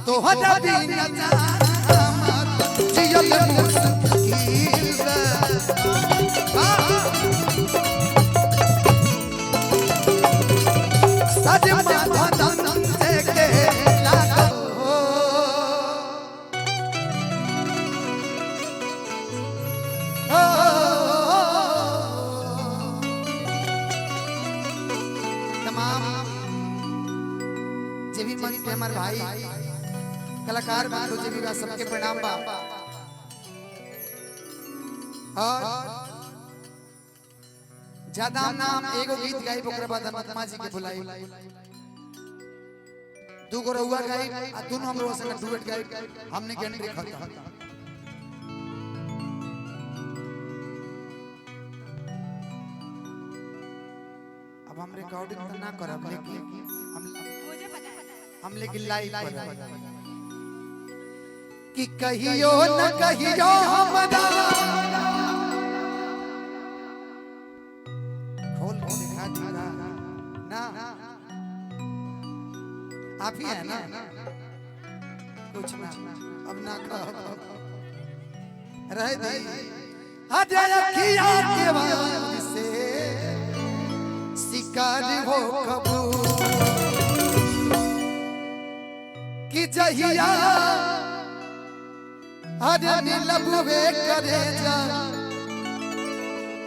तोहरा बिना जान जियल मुश्किल सज माधन से के लागो तमाम जे भी मंच पे हमारे भाई कलाकार बंधु जी भी सबके प्रणाम बा और ज्यादा नाम एगो गीत गाई ओकरा बाद महात्मा जी के बुलाई दू गो रउआ गाई आ दोनों हम लोग संग डुएट गाई हमने के एंट्री खत्म अब हम रिकॉर्डिंग तो ना करब लेकिन हम लेकिन लाइव करब कि कहियो न कहियो हमरा खोल के दिखा दीगा ना आप ही है ना कुछ ना अब ना कहो रह दे हजे अखिया के बाद से शिकार हो कबू कि जहिया हरे मिलबुवे करे जा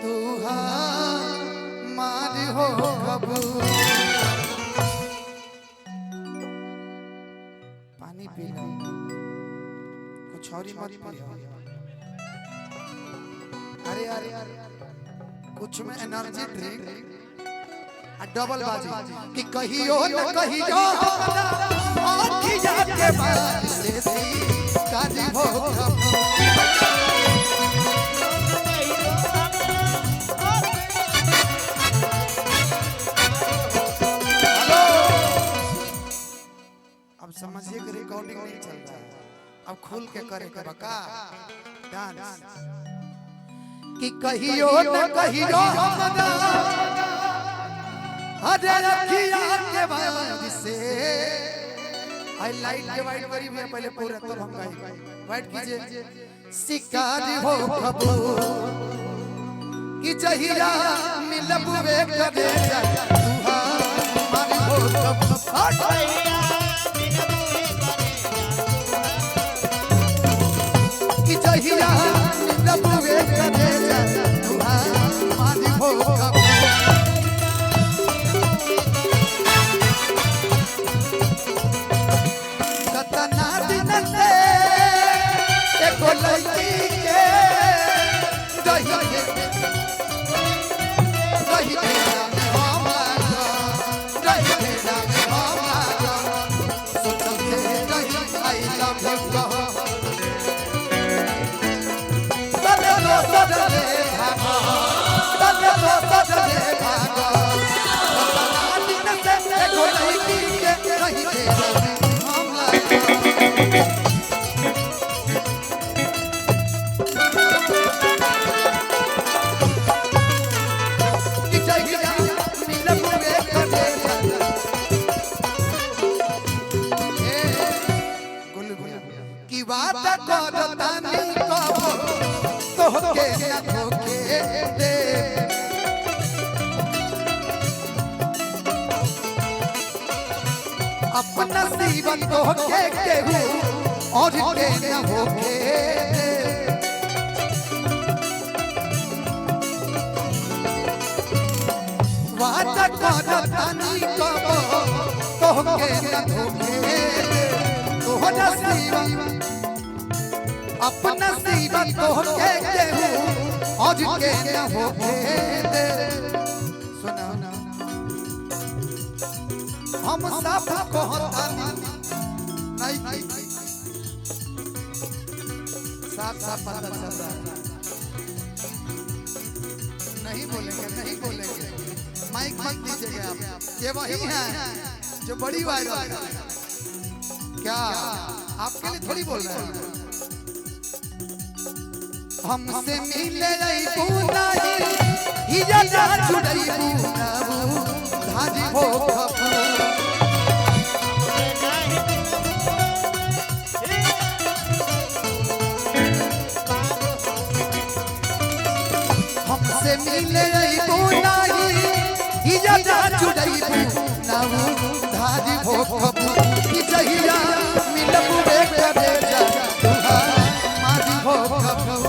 तू मार हो कबू पानी पी लो कुछ और ही मत पियो अरे अरे कुछ में एनर्जी ड्रिंक डबल बाजी कि कहियो न कहियो आखिया के बाद से काजी हो हेलो अब समझिए कि रिकॉर्डिंग नहीं चल रहा है अब खुल के करे के बका डांस कि कहियो न कहियो हरे अखिया के बाद से आई लाइट के वाइट करी भी पहले पूरा तब हम गाई वाइट कीजिए शिकार हो कबू कि जहिया मिलबुवे करे जा तू मारी हो कबू कि जहिया मिलबुवे करे जा तू मारी हो कबू कतना दिन से एको लड़की के रही भेड़ा में हमारा रही भेड़ा में हमारा सोचते रही आई लव यू कहो तब तो सदरे भागो तब तो सदरे भागो कतना दिन से एको लड़की के रही भेड़ा में अपना सीवन तो के केहू और के न होके वादा करतानी कबो तो के न होके तोहरा सीवन अपना सीवन तो के केहू और के न होके सुना हम सब कहतानी नहीं साफ साफ पता चल रहा है नहीं बोलेंगे माइक मत दीजिएगा आप ये वही है जो बड़ी वायरल है क्या आपके लिए थोड़ी बोल रहे हैं हमसे मिले रही बुनाई हिया जा जुड़ई बुनाऊ धाजी हो खपू से मिले गुनाही इया जा जुड़ैबू नाऊ धारी भोखबू कि जहिया मिलबू बे करे जा तुहार मारी भोखबू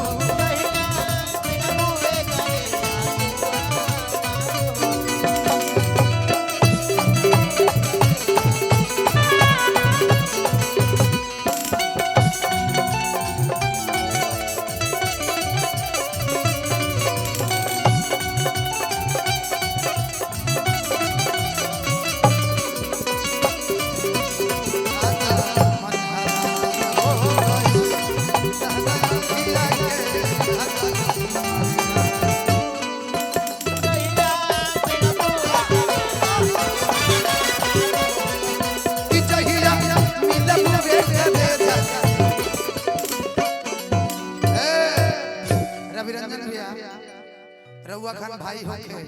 रउआ खान भाई होके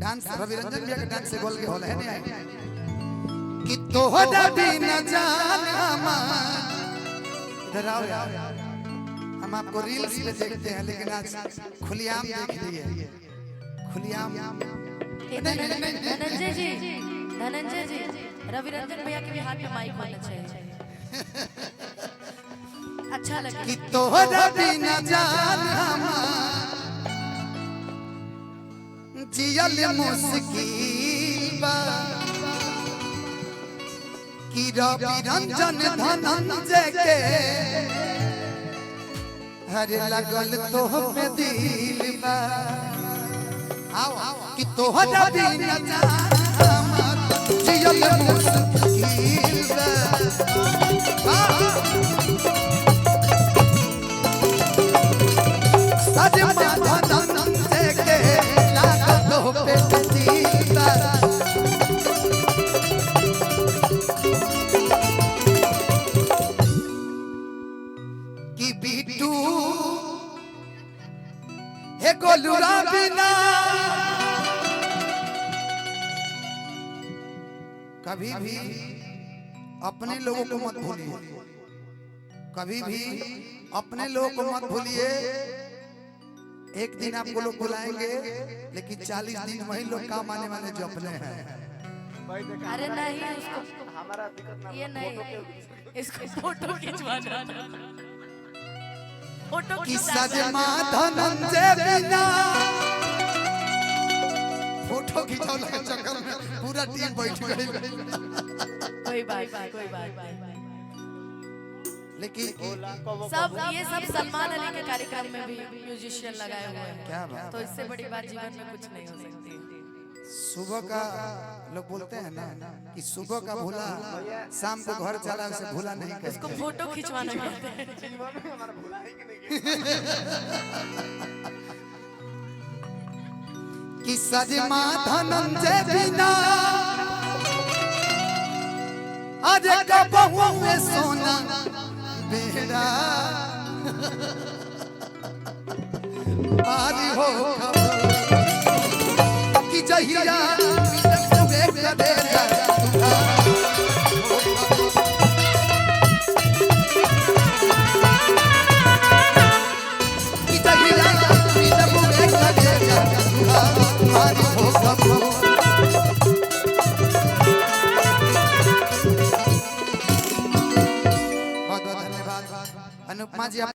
डांस रविरंजन भैया के डांस से बोल के होला है नहीं कि तोहरा बिना जान इधर आओ यार हम आपको रील्स पे देखते हैं लेकिन आज खुलेआम देख लिए खुलेआम धनंजय जी रविरंजन भैया के भी हाथ में माइक होना चाहिए अच्छा लगा कि तोहरा बिना जान जियल मुश्किल बा कि रविरंजन धनंजय के हरे लगल तो पे दिल बा आओ कि तोहरा बिना जान जियल मुश्किल बा सजमा धनंजय के कि बीटू हे गोलुरा बिना कभी भी अपने लोगों को मत भूलिए कभी भी अपने लोगों को मत भूलिए एक दिन आपको लोग बुलाएंगे लेकिन 40 दिन वही लोग काम आने वाले जो अपने हैं अरे नहीं उसको हमारा दिक्कत ना ये नहीं इसको फोटो खिंचवाना फोटो कि सजमा धनंजय बिना फोटो खिंचौला के चक्कर में पूरा टीम बैठ गई कोई बात लेकिन सब सलमान अली के कार्यक्रम में भी म्यूजिशियन लगाए हुए हैं क्या बात तो इससे बड़ी बात जीवन में कुछ नहीं हो सकती सुबह का लोग बोलते हैं ना कि सुबह का भूला शाम को घर चला उसे भूला नहीं करते इसको फोटो खिंचवाना कहते हैं कि सजमा धनंजय बिना अरे कबहू में सोना बेड़ा पारी हो कि जहिया मिलबे करे जा कि जहिया मिलबे करे जा पारी हो बहुत धन्यवाद अनुपमा जी।